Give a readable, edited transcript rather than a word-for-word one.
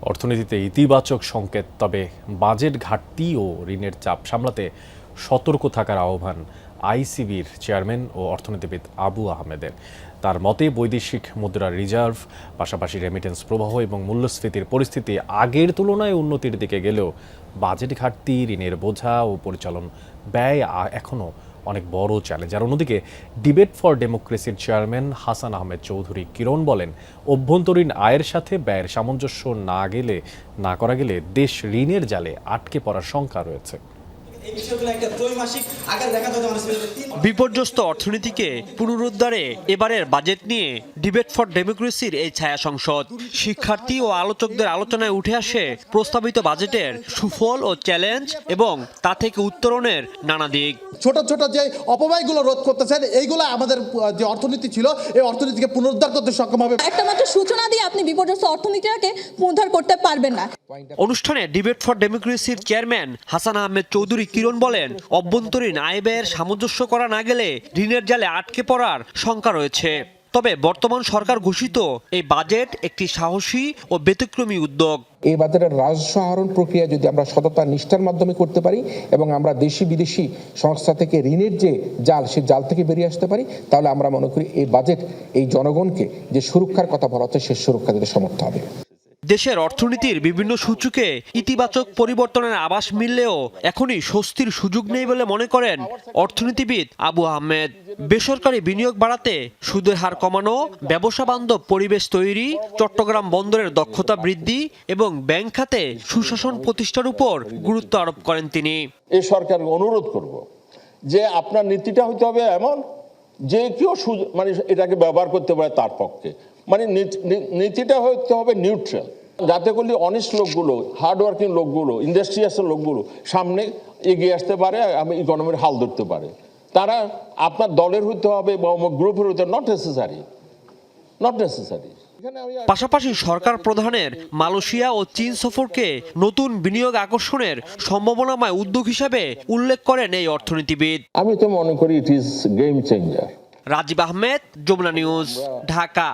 অর্থনীতিতে ইতিবাচক সংকেত, তবে বাজেট ঘাটতি ও ঋণের চাপ সামলাতে সতর্ক থাকার আহ্বান আইসিবির চেয়ারম্যান ও অর্থনীতিবিদ আবু আহমেদের। তার মতে বৈদেশিক মুদ্রার রিজার্ভ, পাশাপাশি রেমিটেন্স প্রবাহ এবং মূল্যস্ফীতির পরিস্থিতি আগের তুলনায় উন্নতির দিকে গেলেও বাজেট ঘাটতি, ঋণের বোঝা ও পরিচালন ব্যয় এখনও অনেক বড় চ্যালেঞ্জ। আর অন্যদিকে ডিবেট ফর ডেমোক্রেসির চেয়ারম্যান হাসান আহমেদ চৌধুরী কিরণ বলেন, অভ্যন্তরীণ আয়ের সাথে ব্যয়ের সামঞ্জস্য না করা গেলে দেশ ঋণের জালে আটকে পড়ার শঙ্কা রয়েছে। বিপর্যস্ত অর্থনীতিকে পুনরুদ্ধারে এবারের বাজেট নিয়ে ডিবেট ফর ডেমোক্রেসির এই ছায়া সংসদ। শিক্ষার্থী ও আলোচকদের আলোচনায় উঠে আসে প্রস্তাবিত বাজেটের সুফল ও চ্যালেঞ্জ এবং তা থেকে উত্তরণের নানা দিক। ছোট ছোট যে অপব্যয়গুলো রোধ করতেছেন, এইগুলো আমাদের যে অর্থনীতি ছিল এই অর্থনীতিকে পুনরুদ্ধার করতে সক্ষম হবে। একটা মাত্র সূচনা দিয়ে আপনি বিপর্যস্ত অর্থনীতিটাকে পুনরুদ্ধার করতে পারবেন না। অনুষ্ঠানে ডিবেট ফর ডেমোক্রেসির চেয়ারম্যান হাসান আহমেদ চৌধুরী কিরণ বলেন, অভ্যন্তরীণ আয় ব্যয়ের সামঞ্জস্য করা না গেলে ঋণের জালে আটকে পড়ার শঙ্কা রয়েছে। তবে বর্তমান সরকার ঘোষিত এই বাজেট একটি সাহসী ও ব্যতিক্রমী উদ্যোগ। এই বাজেটের রাজস্ব আহরণ প্রক্রিয়া যদি আমরা সততা নিষ্ঠার মাধ্যমে করতে পারি এবং আমরা দেশি বিদেশি সংস্থা থেকে ঋণের যে জাল, সেই জাল থেকে বেরিয়ে আসতে পারি, তাহলে আমরা মনে করি এই বাজেট এই জনগণকে যে সুরক্ষার কথা বলা হচ্ছে সে সুরক্ষা দিতে সমর্থ হবে। দেশের অর্থনীতির বিভিন্ন সূচকে ইতিবাচক পরিবর্তনের আভাস মিললেও এখনই স্বস্তির সুযোগ নেই বলে মনে করেন অর্থনীতিবিদ আবু আহমেদ। বেসরকারি বিনিয়োগ বাড়াতে সুদের হার কমানো, ব্যবসা বান্ধব পরিবেশ তৈরি, চট্টগ্রাম বন্দরের দক্ষতা বৃদ্ধি এবং ব্যাংক খাতে সুশাসন প্রতিষ্ঠার উপর গুরুত্ব আরোপ করেন তিনি। এই সরকারকে অনুরোধ করব যে আপনার নীতিটা হইতে হবে এমন যে কেউ মানে এটাকে ব্যবহার করতে পারে তার পক্ষে, মানে নীতিটা হতে হবে নিউট্রাল, যাতে করলে অনেস্ট লোকগুলো, হার্ডওয়ার্কিং লোকগুলো, ইন্ডাস্ট্রিয়াস লোকগুলো সামনে এগিয়ে আসতে পারে, ইকোনমির হাল ধরতে পারে। তারা আপনার দলের হইতে হবে বা গ্রুপের হইতে নট নেসেসারি। পাশাপাশি সরকার প্রধানের মালয়েশিয়া ও চীন সফরকে নতুন বিনিয়োগ আকর্ষণের সম্ভাবনাময় উদ্যোগ হিসেবে উল্লেখ করেন এই অর্থনীতিবিদ। আমি তো মনে করি it is game changer. Rajib Ahmed, Jamuna news, Dhaka.